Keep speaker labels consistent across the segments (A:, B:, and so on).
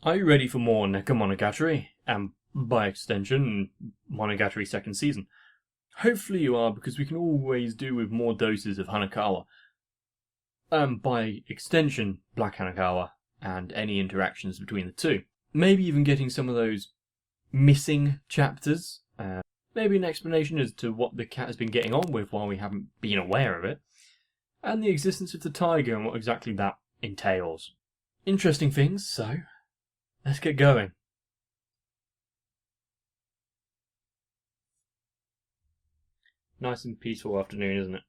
A: Are you ready for more Nekomonogatari? And by extension, Monogatari second season? Hopefully you are, because we can always do with more doses of Hanakawa. By extension, Black Hanakawa, and any interactions between the two. Maybe even getting some of those missing chapters. Maybe an explanation as to what the cat has been getting on with while we haven't been aware of it. And the existence of the tiger and what exactly that entails. Interesting things, so let's get going. Nice and peaceful afternoon, isn't it?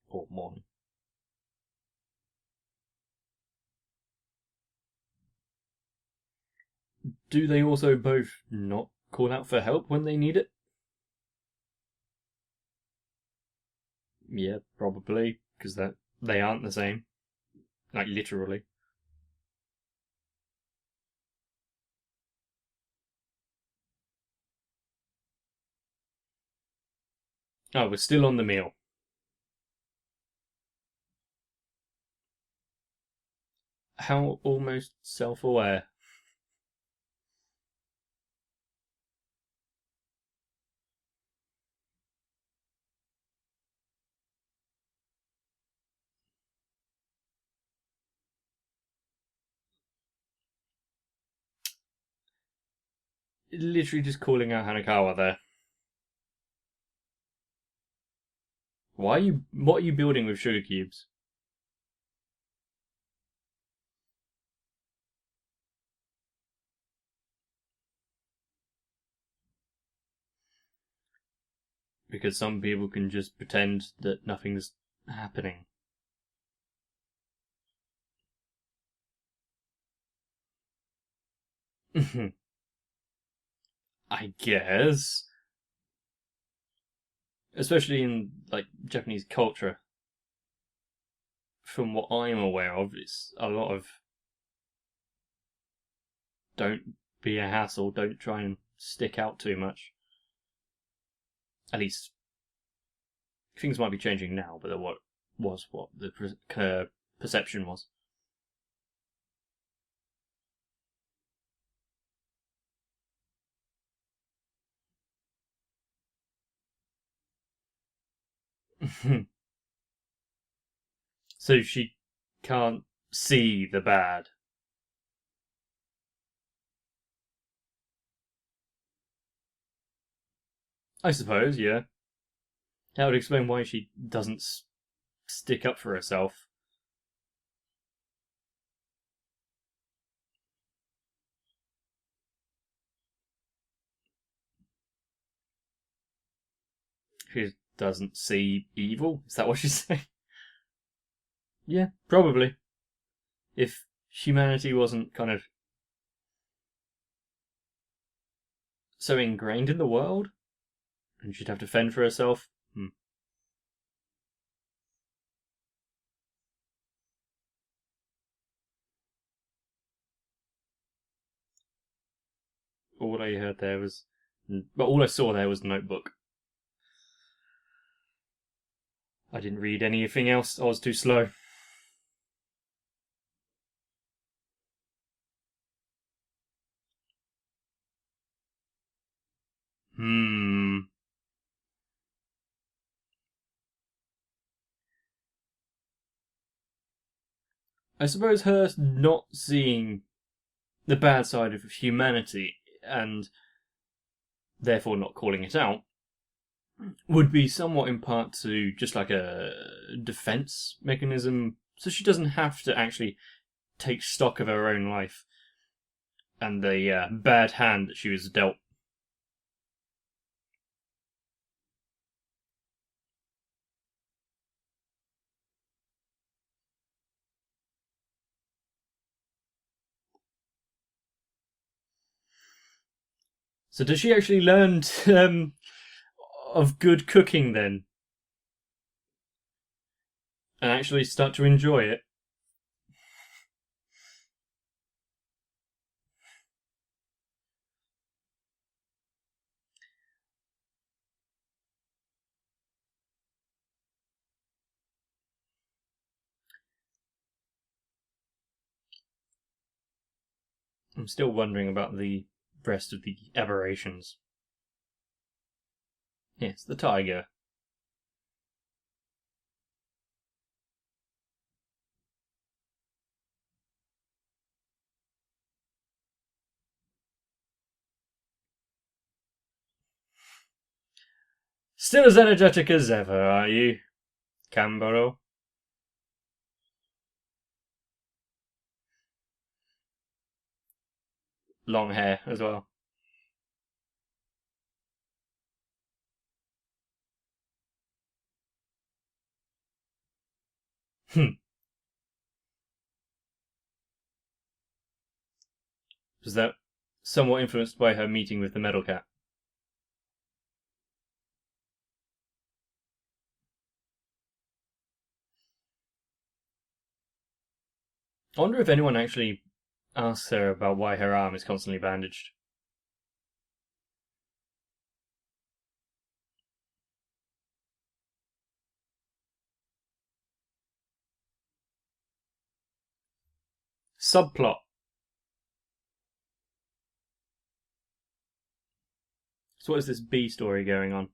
A: Or morning. Do they also both not call out for help when they need it? Yeah, probably, because they aren't the same. Like, literally. Oh, we're still on the meal. How almost self-aware. Literally just calling out Hanakawa there. What are you building with sugar cubes? Because some people can just pretend that nothing's happening. I guess. Especially in, like, Japanese culture. From what I'm aware of, it's a lot of don't be a hassle, don't try and stick out too much. At least, things might be changing now, but what the perception was. So she can't see the bad. I suppose, yeah. That would explain why she doesn't stick up for herself. She doesn't see evil? Is that what she's saying? Yeah, probably. If humanity wasn't kind of so ingrained in the world, and she'd have to fend for herself. All I heard there was, but all I saw there was the notebook. I didn't read anything else. I was too slow. I suppose her not seeing the bad side of humanity and therefore not calling it out would be somewhat in part to just like a defense mechanism, so she doesn't have to actually take stock of her own life and the bad hand that she was dealt. So does she actually learn of good cooking then? And actually start to enjoy it? I'm still wondering about the rest of the aberrations. Yes, the tiger. Still as energetic as ever, are you, Camboro? Long hair as well. Was that somewhat influenced by her meeting with the metal cat? I wonder if anyone actually asks her about why her arm is constantly bandaged. Subplot. So what is this B story going on?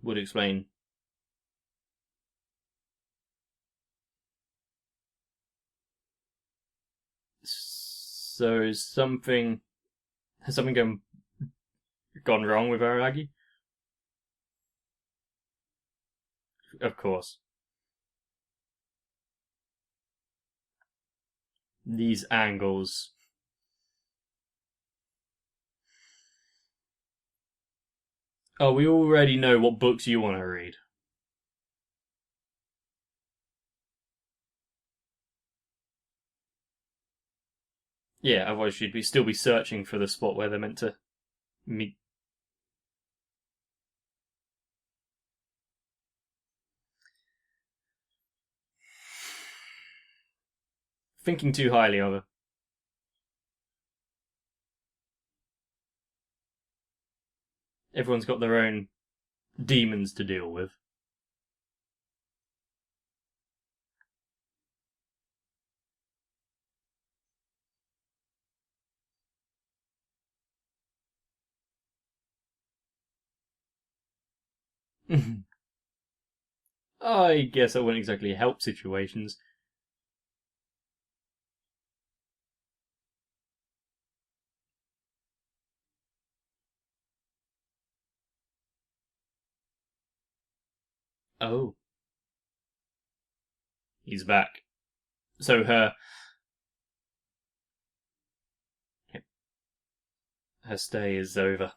A: Would explain. So is something... Has something gone wrong with Aragi? Of course. These angles. Oh, we already know what books you want to read. Yeah, otherwise she'd still be searching for the spot where they're meant to meet. Thinking too highly of her. Everyone's got their own demons to deal with. I guess that wouldn't exactly help situations. Oh. He's back. So her stay is over.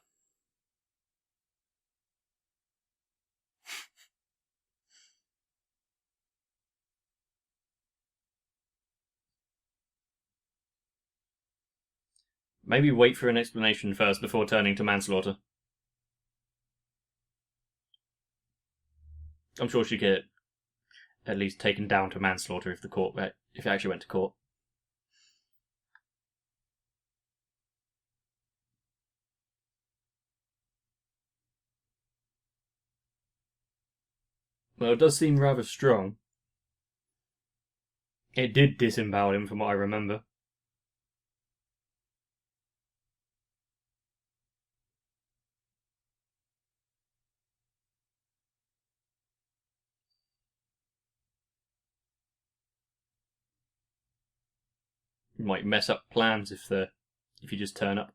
A: Maybe wait for an explanation first before turning to manslaughter. I'm sure she'd get at least taken down to manslaughter if it actually went to court. Well, it does seem rather strong. It did disembowel him from what I remember. It might mess up plans if you just turn up.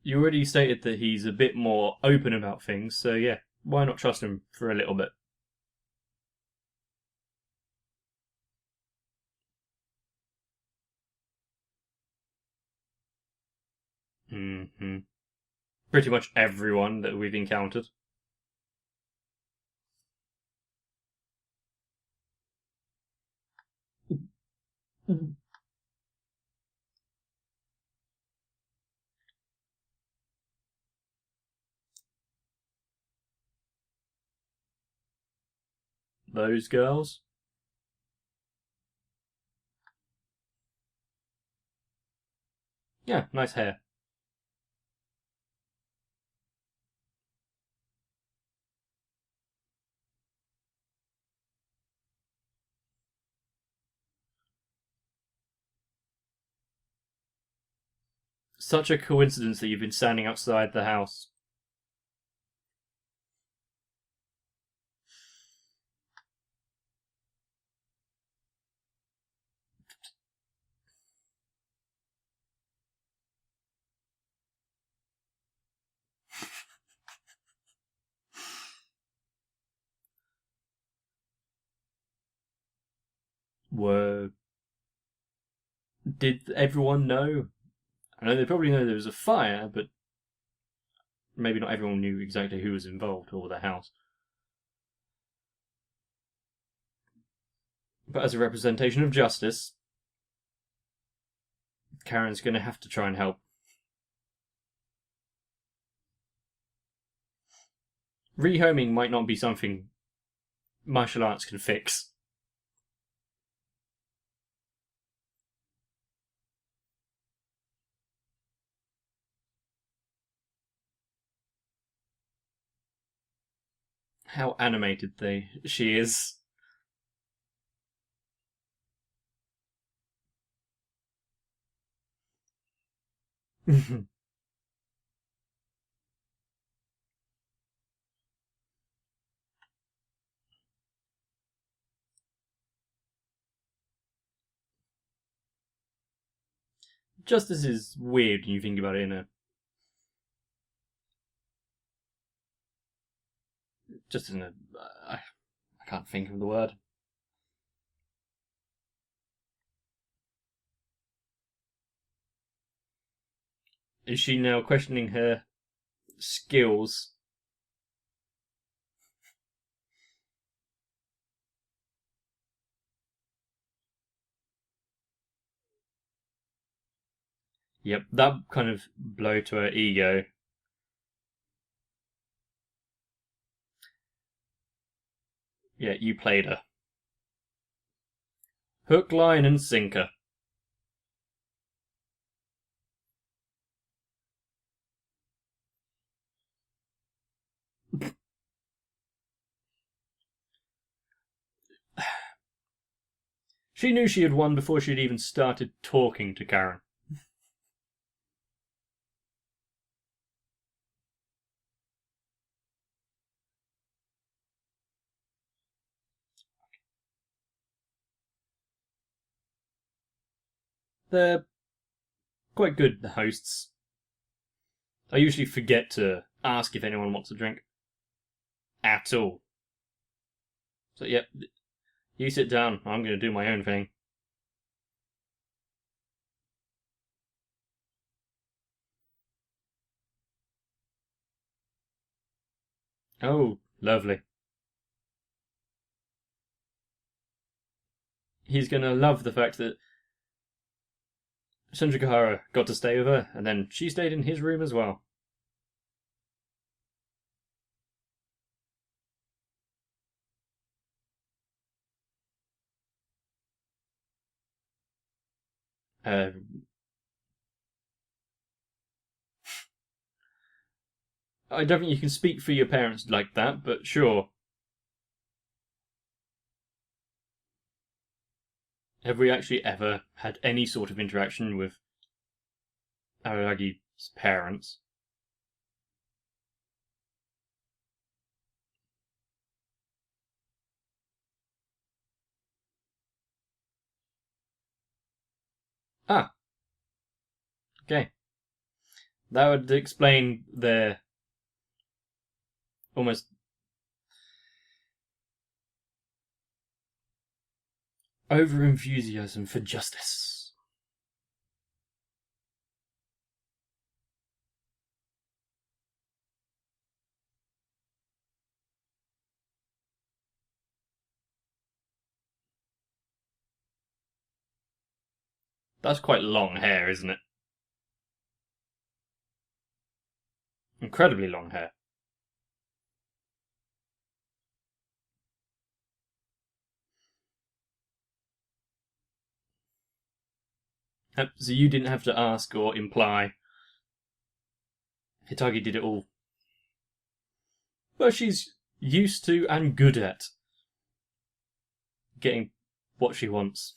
A: You already stated that he's a bit more open about things, so yeah, why not trust him for a little bit? Mm-hmm. Pretty much everyone that we've encountered. those girls. Yeah, nice hair. Such a coincidence that you've been standing outside the house. Did everyone know? I know they probably know there was a fire, but maybe not everyone knew exactly who was involved or the house. But as a representation of justice, Karen's going to have to try and help. Rehoming might not be something martial arts can fix. How animated she is. Justice is weird when you think about it in a... Just in a... I can't think of the word. Is she now questioning her skills? Yep, that kind of blow to her ego. Yeah, you played her. Hook, line, and sinker. She knew she had won before she had even started talking to Karen. They're quite good, the hosts. I usually forget to ask if anyone wants a drink. At all. So, yep, you sit down. I'm going to do my own thing. Oh, lovely. He's going to love the fact that Shinjikahara got to stay with her, and then she stayed in his room as well. I don't think you can speak for your parents like that, but sure. Have we actually ever had any sort of interaction with Aragi's parents? Ah, okay. That would explain their almost over enthusiasm for justice. That's quite long hair, isn't it? Incredibly long hair. So you didn't have to ask or imply. Hitagi did it all. Well, she's used to and good at getting what she wants.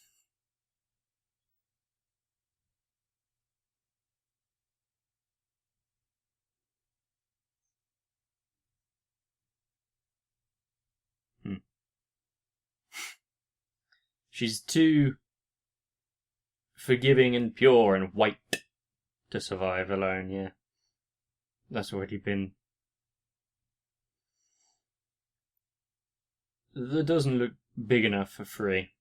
A: She's too forgiving and pure and white to survive alone, yeah. That's already been... That doesn't look big enough for free.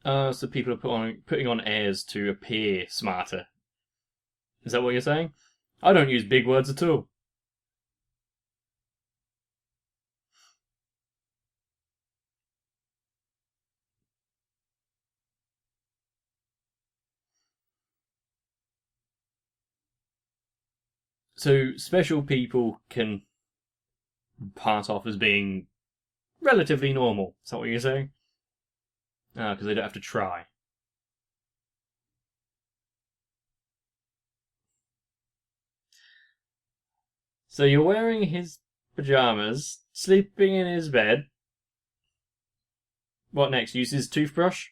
A: So people are putting on airs to appear smarter. Is that what you're saying? I don't use big words at all. So special people can pass off as being relatively normal. Is that what you're saying? Because they don't have to try. So you're wearing his pajamas, sleeping in his bed. What next? Use his toothbrush?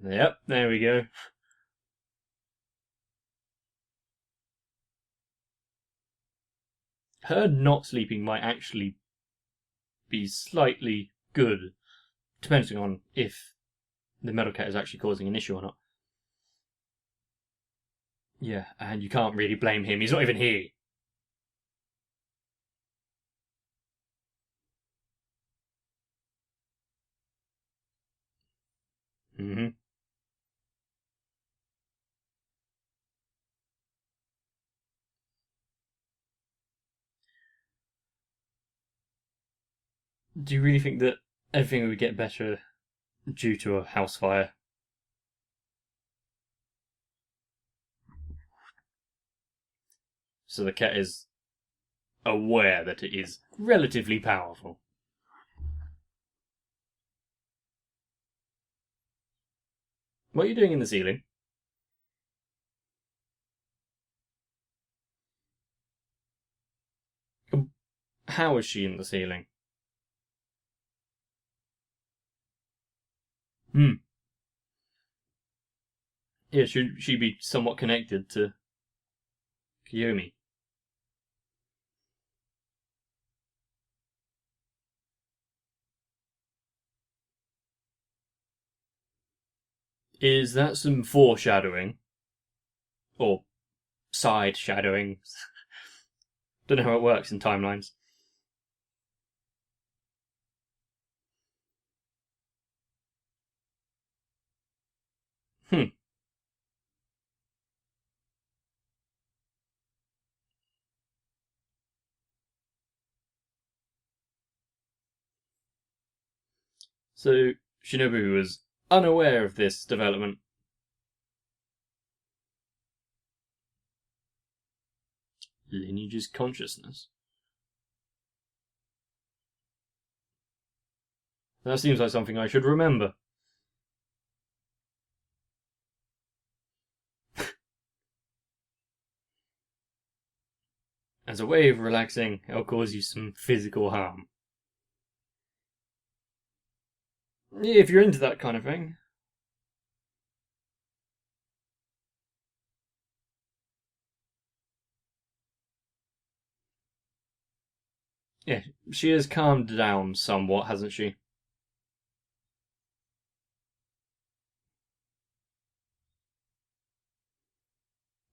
A: Yep, there we go. Her not sleeping might actually be slightly good, depending on if the metal cat is actually causing an issue or not. Yeah, and you can't really blame him. He's not even here. Mm-hmm. Do you really think that everything would get better due to a house fire? So the cat is aware that it is relatively powerful. What are you doing in the ceiling? How is she in the ceiling? Hmm. Yeah, should she be somewhat connected to Kiyomi? Is that some foreshadowing? Or side shadowing? Don't know how it works in timelines. Hmm. So Shinobu was unaware of this development. Lineage's consciousness. That seems like something I should remember. As a way of relaxing, it'll cause you some physical harm. Yeah, if you're into that kind of thing. Yeah, she has calmed down somewhat, hasn't she?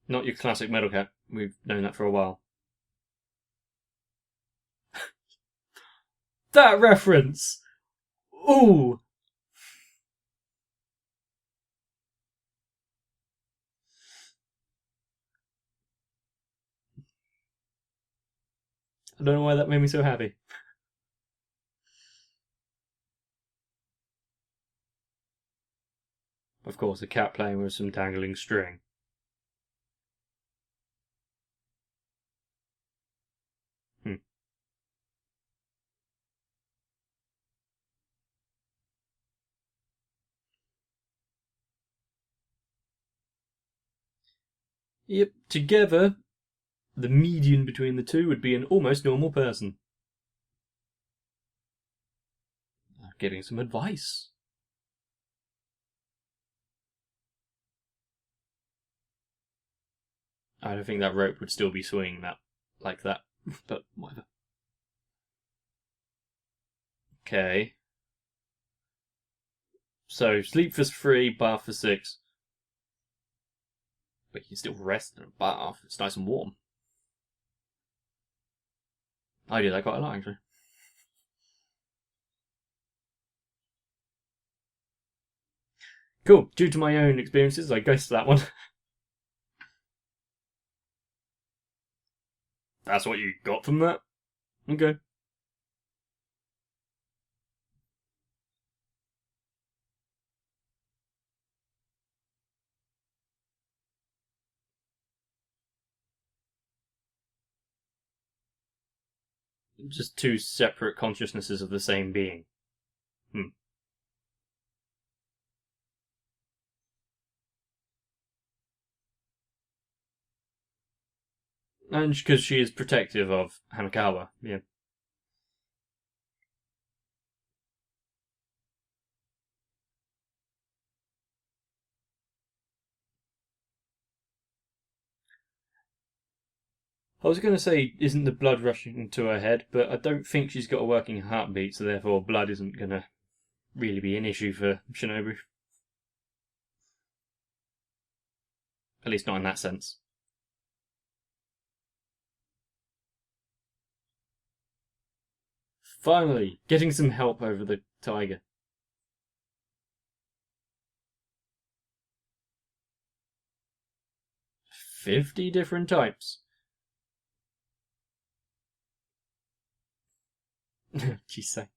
A: Not your classic metal cat. We've known that for a while. That reference! Ooh! I don't know why that made me so happy. Of course, a cat playing with some dangling string. Yep, together, the median between the two would be an almost normal person. Giving some advice. I don't think that rope would still be swinging that like that, but whatever. Okay. So, sleep for 3, bath for 6. But you can still rest in a bath. It's nice and warm. I do that quite a lot, actually. Cool. Due to my own experiences, I guessed that one. That's what you got from that? Okay. Just two separate consciousnesses of the same being. And because she is protective of Hanakawa, yeah. I was going to say, isn't the blood rushing to her head, but I don't think she's got a working heartbeat, so therefore blood isn't going to really be an issue for Shinobu. At least not in that sense. Finally, getting some help over the tiger. 50 different types. Chisai.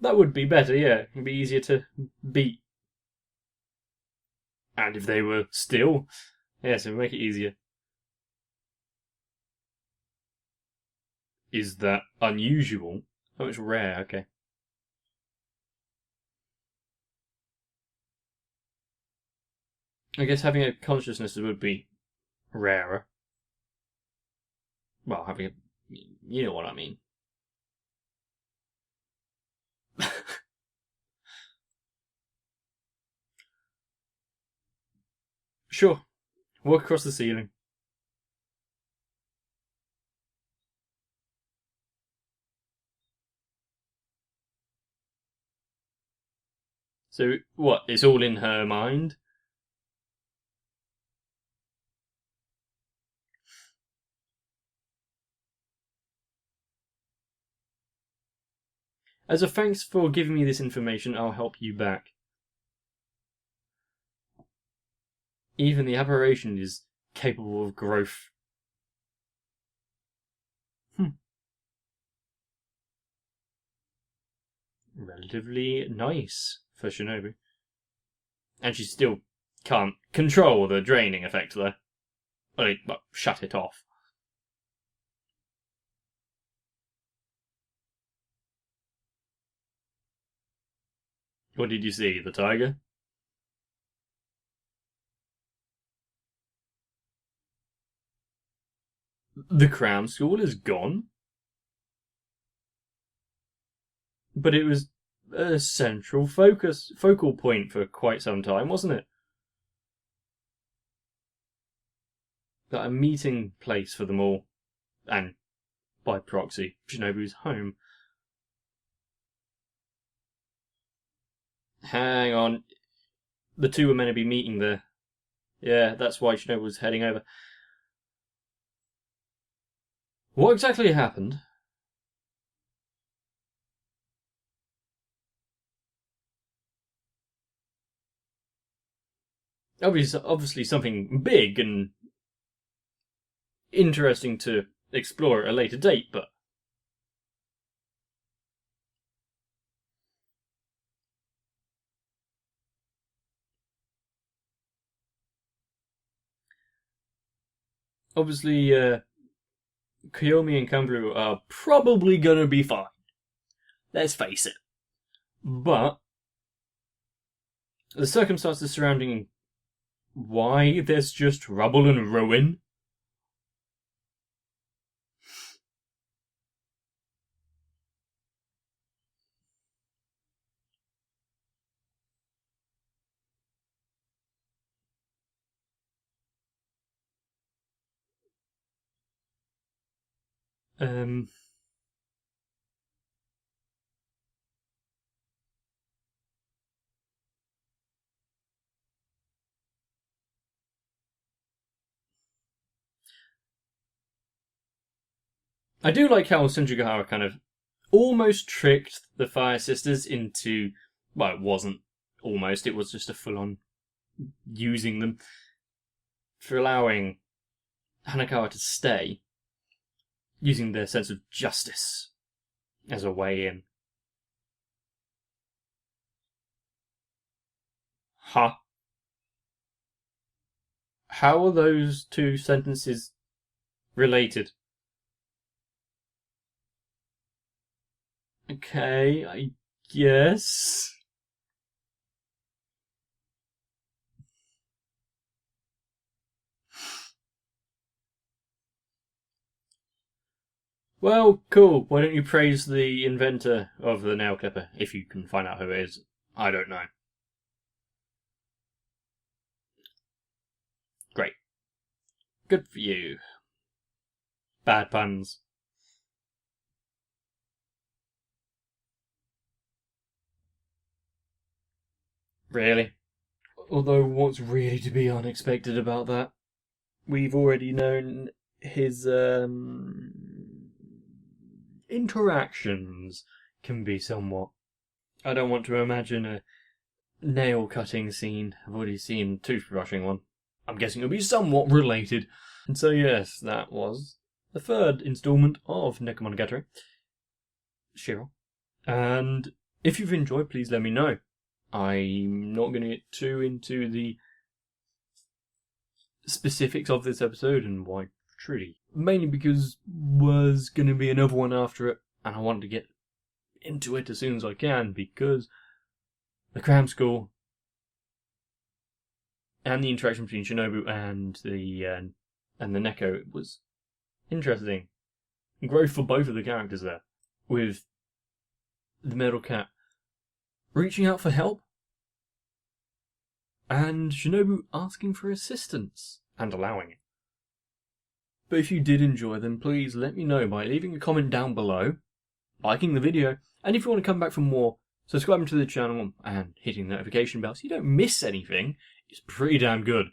A: That would be better, yeah. It'd be easier to beat. And if they were still, yes, it would make it easier. Is that unusual? Oh, it's rare, okay. I guess having a consciousness would be rarer. Well, having a... You know what I mean. Sure. Walk across the ceiling. So, what? It's all in her mind? As a thanks for giving me this information, I'll help you back. Even the aberration is capable of growth. Relatively nice for Shinobu. And she still can't control the draining effect there. Well, shut it off. What did you see? The tiger? The cram school is gone? But it was a central focal point for quite some time, wasn't it? Like a meeting place for them all. And, by proxy, Shinobu's home. Hang on. The two were meant to be meeting there. Yeah, that's why Shinobu was heading over. What exactly happened? Obviously something big and interesting to explore at a later date, but... Obviously, Kiyomi and Kangaroo are probably gonna be fine. Let's face it. But the circumstances surrounding why there's just rubble and ruin. I do like how Senjugahara kind of almost tricked the Fire Sisters into... Well, it wasn't almost. It was just a full-on using them for allowing Hanakawa to stay, using their sense of justice as a way in. Huh? How are those two sentences related? Okay, I guess. Well, cool. Why don't you praise the inventor of the nail clipper, if you can find out who it is? I don't know. Great. Good for you. Bad puns. Really? Although, what's really to be unexpected about that? We've already known his interactions can be somewhat... I don't want to imagine a nail cutting scene. I've already seen toothbrushing one. I'm guessing it'll be somewhat related. And so yes, that was the third instalment of Nekomonogatari, Shiro. And if you've enjoyed, please let me know. I'm not going to get too into the specifics of this episode and why truly. Mainly because was going to be another one after it, and I wanted to get into it as soon as I can because the cram school and the interaction between Shinobu and the Neko was interesting. Growth for both of the characters there, with the Metal Cat reaching out for help and Shinobu asking for assistance and allowing it. But if you did enjoy them, please let me know by leaving a comment down below, liking the video, and if you want to come back for more, subscribing to the channel and hitting the notification bell so you don't miss anything. It's pretty damn good.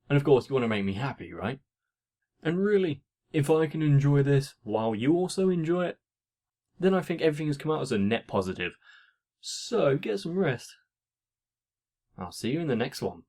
A: And of course, you want to make me happy, right? And really, if I can enjoy this while you also enjoy it, then I think everything has come out as a net positive. So, get some rest. I'll see you in the next one.